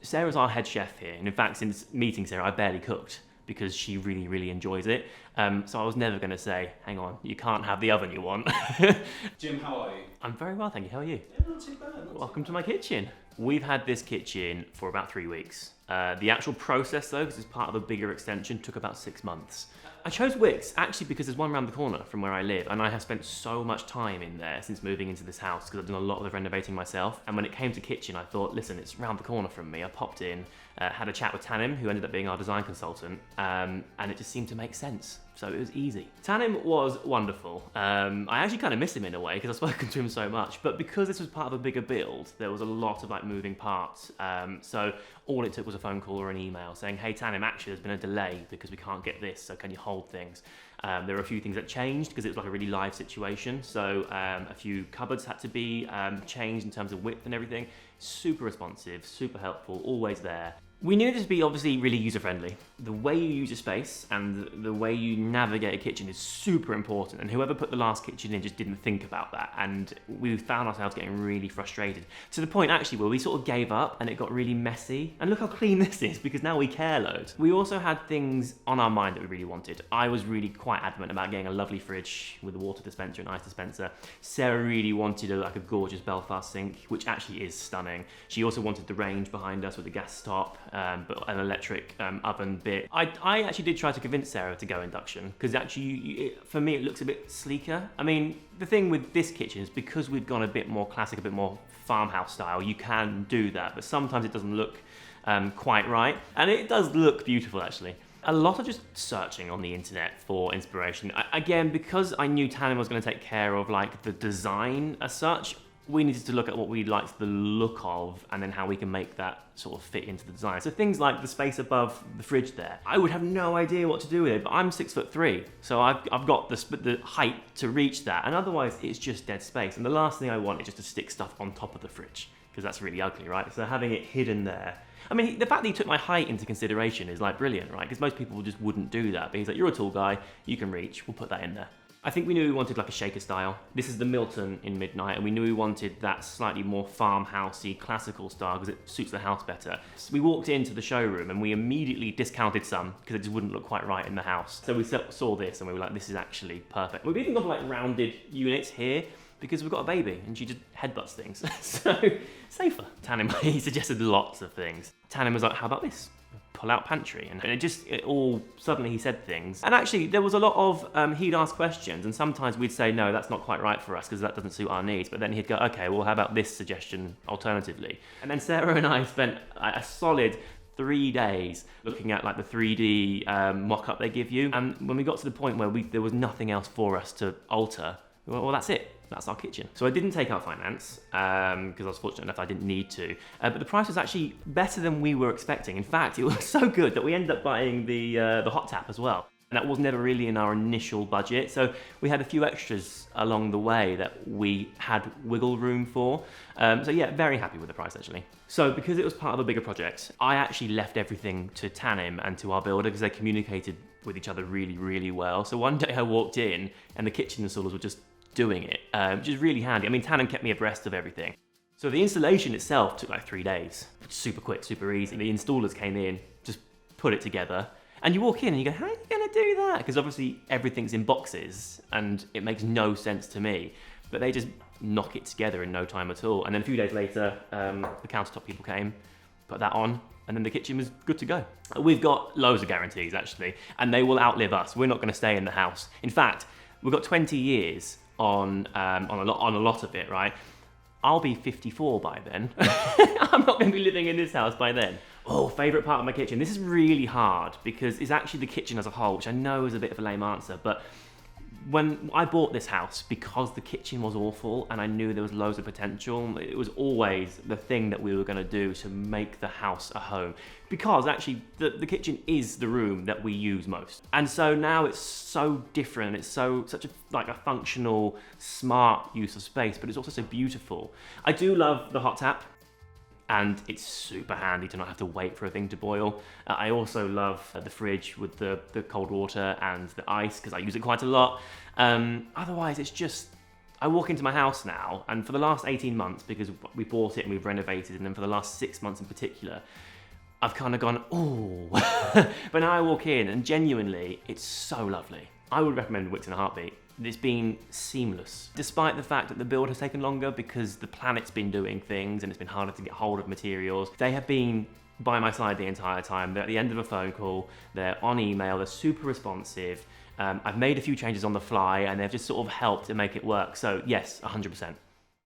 Sarah's our head chef here, and in fact, since meeting Sarah, I barely cooked because she really, really enjoys it. So I was never going to say, hang on, you can't have the oven you want. Jim, how are you? I'm very well, thank you. How are you? Yeah, not too bad. Welcome to my kitchen. We've had this kitchen for about 3 weeks. The actual process, though, because it's part of a bigger extension, took about 6 months. I chose Wickes actually because there's one around the corner from where I live, and I have spent so much time in there since moving into this house because I've done a lot of the renovating myself. And when it came to kitchen, I thought, listen, it's round the corner from me. I popped in, had a chat with Tanim, who ended up being our design consultant, and it just seemed to make sense. So it was easy. Tanim was wonderful. I actually kind of miss him in a way because I've spoken to him so much, but because this was part of a bigger build, there was a lot of like moving parts. So all it took was a phone call or an email saying, hey Tanim, actually there's been a delay because we can't get this, so can you hold things? There were a few things that changed because it was like a really live situation. So a few cupboards had to be changed in terms of width and everything. Super responsive, super helpful, always there. We knew this to be obviously really user-friendly. The way you use a space and the way you navigate a kitchen is super important, and whoever put the last kitchen in just didn't think about that, and we found ourselves getting really frustrated. To the point actually where we sort of gave up and it got really messy. And look how clean this is because now we care loads. We also had things on our mind that we really wanted. I was really quite adamant about getting a lovely fridge with a water dispenser and ice dispenser. Sarah really wanted like a gorgeous Belfast sink, which actually is stunning. She also wanted the range behind us with the gas top. But an electric oven bit. I actually did try to convince Sarah to go induction because actually, for me, it looks a bit sleeker. I mean, the thing with this kitchen is because we've gone a bit more classic, a bit more farmhouse style, you can do that, but sometimes it doesn't look quite right. And it does look beautiful, actually. A lot of just searching on the internet for inspiration. Again, because I knew Tanim was going to take care of like the design as such, we needed to look at what we liked the look of and then how we can make that sort of fit into the design. So things like the space above the fridge there, I would have no idea what to do with it, but I'm 6'3", so I've got the height to reach that, and otherwise it's just dead space. And the last thing I want is just to stick stuff on top of the fridge, because that's really ugly, right? So having it hidden there. I mean, the fact that he took my height into consideration is like brilliant, right? Because most people just wouldn't do that, but he's like, you're a tall guy, you can reach, we'll put that in there. I think we knew we wanted like a shaker style. This is the Milton in Midnight, and we knew we wanted that slightly more farmhousey, classical style because it suits the house better. So we walked into the showroom and we immediately discounted some because it just wouldn't look quite right in the house. So we saw this and we were like, this is actually perfect. We've even got like rounded units here because we've got a baby and she just headbutts things. So safer. Tanim, he suggested lots of things. Tanim was like, how about this? Pull-out pantry, and it all suddenly he said things, and actually there was a lot of he'd ask questions, and sometimes we'd say no, that's not quite right for us because that doesn't suit our needs, but then he'd go, okay, well how about this suggestion alternatively? And then Sarah and I spent a solid 3 days looking at like the 3D mock-up they give you, and when we got to the point where there was nothing else for us to alter, well that's it. That's our kitchen. So I didn't take out finance because I was fortunate enough I didn't need to. But the price was actually better than we were expecting. In fact, it was so good that we ended up buying the hot tap as well. And that was never really in our initial budget. So we had a few extras along the way that we had wiggle room for. So yeah, very happy with the price actually. So because it was part of a bigger project, I actually left everything to Tanim and to our builder because they communicated with each other really, really well. So one day I walked in and the kitchen installers were just doing it, which is really handy. I mean, Tanim kept me abreast of everything. So the installation itself took like 3 days. Super quick, super easy. The installers came in, just put it together, and you walk in and you go, how are you gonna do that? Because obviously everything's in boxes and it makes no sense to me, but they just knock it together in no time at all. And then a few days later, the countertop people came, put that on, and then the kitchen was good to go. We've got loads of guarantees actually, and they will outlive us. We're not gonna stay in the house. In fact, we've got 20 years on a lot of it, right? I'll be 54 by then. I'm not going to be living in this house by then. Oh, favourite part of my kitchen. This is really hard because it's actually the kitchen as a whole, which I know is a bit of a lame answer, but when I bought this house, because the kitchen was awful and I knew there was loads of potential, it was always the thing that we were going to do to make the house a home. Because actually, the kitchen is the room that we use most. And so now it's so different, it's such a functional, smart use of space, but it's also so beautiful. I do love the hot tap, and it's super handy to not have to wait for a thing to boil. I also love the fridge with the cold water and the ice because I use it quite a lot. Otherwise, it's just, I walk into my house now, and for the last 18 months, because we bought it and we've renovated, and then for the last 6 months in particular, I've kind of gone, oh. But now I walk in and genuinely, it's so lovely. I would recommend Wickes in a heartbeat. It's been seamless, despite the fact that the build has taken longer because the planet's been doing things and it's been harder to get hold of materials. They have been by my side the entire time. They're at the end of a phone call, they're on email, they're super responsive. I've made a few changes on the fly and they've just sort of helped to make it work. So yes, 100%.